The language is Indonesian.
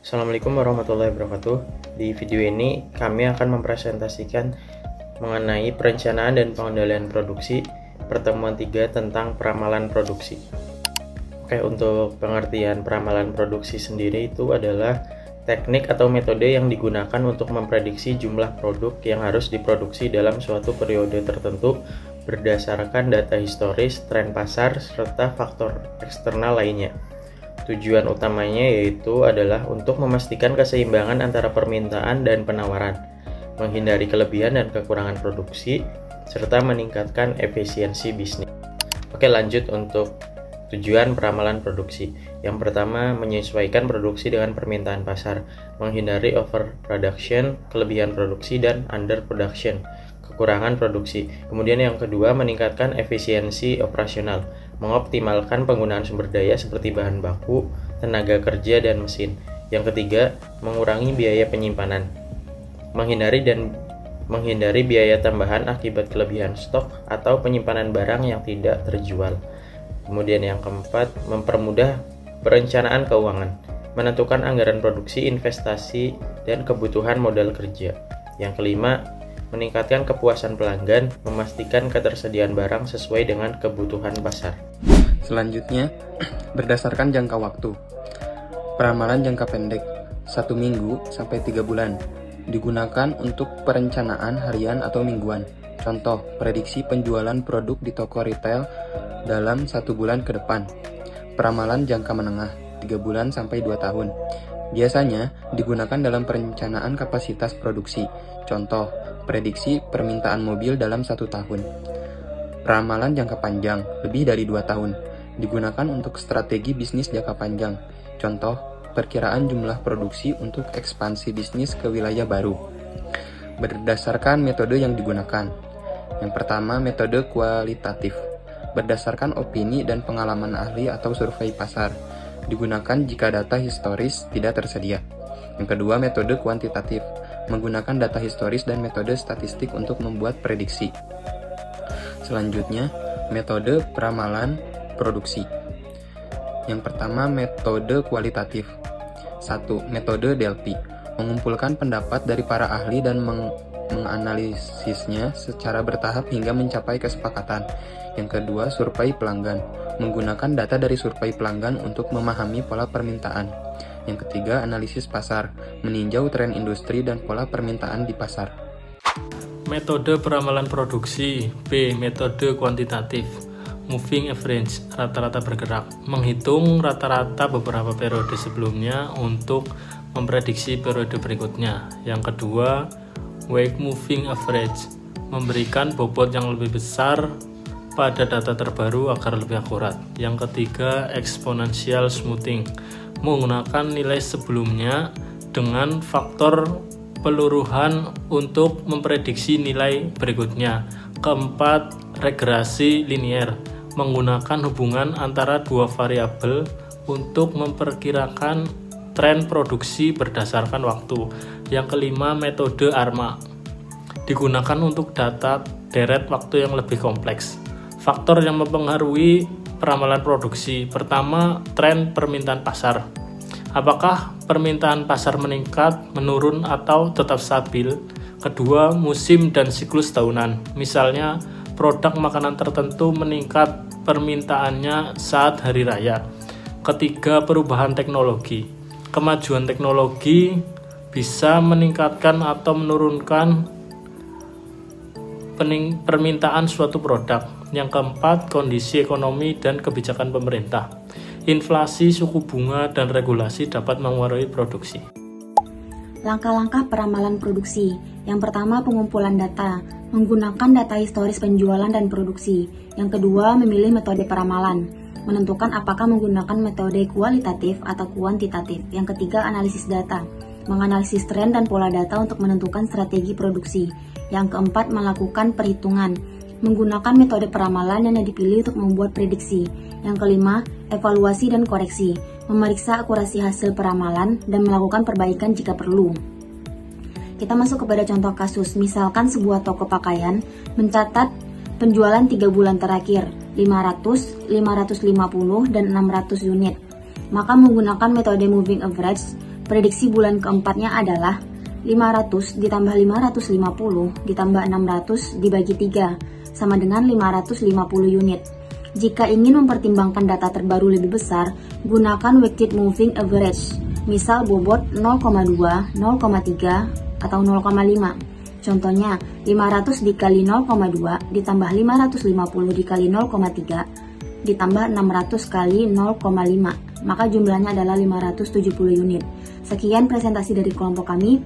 Assalamualaikum warahmatullahi wabarakatuh. Di video ini kami akan mempresentasikan mengenai perencanaan dan pengendalian produksi pertemuan 3 tentang peramalan produksi. Oke, untuk pengertian peramalan produksi sendiri itu adalah teknik atau metode yang digunakan untuk memprediksi jumlah produk yang harus diproduksi dalam suatu periode tertentu berdasarkan data historis, tren pasar, serta faktor eksternal lainnya. Tujuan utamanya yaitu adalah untuk memastikan keseimbangan antara permintaan dan penawaran, menghindari kelebihan dan kekurangan produksi, serta meningkatkan efisiensi bisnis. Oke, lanjut untuk tujuan peramalan produksi. Yang pertama, menyesuaikan produksi dengan permintaan pasar, menghindari overproduction, kelebihan produksi, dan underproduction, kekurangan produksi. Kemudian yang kedua, meningkatkan efisiensi operasional, mengoptimalkan penggunaan sumber daya seperti bahan baku, tenaga kerja, dan mesin. Yang ketiga, mengurangi biaya penyimpanan, menghindari biaya tambahan akibat kelebihan stok atau penyimpanan barang yang tidak terjual. Kemudian yang keempat, mempermudah perencanaan keuangan, menentukan anggaran produksi, investasi, dan kebutuhan modal kerja. Yang kelima, meningkatkan kepuasan pelanggan, memastikan ketersediaan barang sesuai dengan kebutuhan pasar. Selanjutnya, berdasarkan jangka waktu. Peramalan jangka pendek, 1 minggu sampai 3 bulan, digunakan untuk perencanaan harian atau mingguan. Contoh, prediksi penjualan produk di toko retail dalam 1 bulan ke depan. Peramalan jangka menengah, 3 bulan sampai 2 tahun. Biasanya digunakan dalam perencanaan kapasitas produksi. Contoh, prediksi permintaan mobil dalam 1 tahun. Peramalan jangka panjang, lebih dari 2 tahun, digunakan untuk strategi bisnis jangka panjang. Contoh, perkiraan jumlah produksi untuk ekspansi bisnis ke wilayah baru. Berdasarkan metode yang digunakan. Yang pertama, metode kualitatif. Berdasarkan opini dan pengalaman ahli atau survei pasar. Digunakan jika data historis tidak tersedia. Yang kedua, metode kuantitatif. Menggunakan data historis dan metode statistik untuk membuat prediksi. Selanjutnya, metode peramalan produksi. Yang pertama, metode kualitatif. 1. Metode Delphi. Mengumpulkan pendapat dari para ahli dan menganalisisnya secara bertahap hingga mencapai kesepakatan. Yang kedua, survei pelanggan. Menggunakan data dari survei pelanggan untuk memahami pola permintaan. Yang ketiga, analisis pasar, meninjau tren industri dan pola permintaan di pasar. Metode peramalan produksi. B. Metode kuantitatif. Moving average, rata-rata bergerak. Menghitung rata-rata beberapa periode sebelumnya untuk memprediksi periode berikutnya. Yang kedua, weight moving average, memberikan bobot yang lebih besar pada data terbaru agar lebih akurat. Yang ketiga, exponential smoothing, menggunakan nilai sebelumnya dengan faktor peluruhan untuk memprediksi nilai berikutnya. Keempat, regresi linier, menggunakan hubungan antara dua variabel untuk memperkirakan tren produksi berdasarkan waktu. Yang kelima, metode ARMA, digunakan untuk data deret waktu yang lebih kompleks. Faktor yang mempengaruhi peramalan produksi. Pertama, tren permintaan pasar. Apakah permintaan pasar meningkat, menurun, atau tetap stabil? Kedua, musim dan siklus tahunan. Misalnya, produk makanan tertentu meningkat permintaannya saat hari raya. Ketiga, perubahan teknologi. Kemajuan teknologi bisa meningkatkan atau menurunkan permintaan suatu produk. Yang keempat, kondisi ekonomi dan kebijakan pemerintah. Inflasi, suku bunga, dan regulasi dapat mengaruhi produksi. Langkah-langkah peramalan produksi. Yang pertama, pengumpulan data, menggunakan data historis penjualan dan produksi. Yang kedua, memilih metode peramalan, menentukan apakah menggunakan metode kualitatif atau kuantitatif. Yang ketiga, analisis data, menganalisis tren dan pola data untuk menentukan strategi produksi. Yang keempat, melakukan perhitungan, menggunakan metode peramalan yang dipilih untuk membuat prediksi. Yang kelima, evaluasi dan koreksi, memeriksa akurasi hasil peramalan dan melakukan perbaikan jika perlu. Kita masuk kepada contoh kasus, misalkan sebuah toko pakaian mencatat penjualan 3 bulan terakhir 500, 550, dan 600 unit. Maka menggunakan metode moving average Prediksi bulan keempatnya adalah 500 ditambah 550 ditambah 600 dibagi 3 sama dengan 550 unit. Jika ingin mempertimbangkan data terbaru lebih besar, gunakan weighted moving average, misal bobot 0,2, 0,3, atau 0,5. Contohnya, 500 dikali 0,2 ditambah 550 dikali 0,3 ditambah 600 kali 0,5, maka jumlahnya adalah 570 unit. Sekian presentasi dari kelompok kami.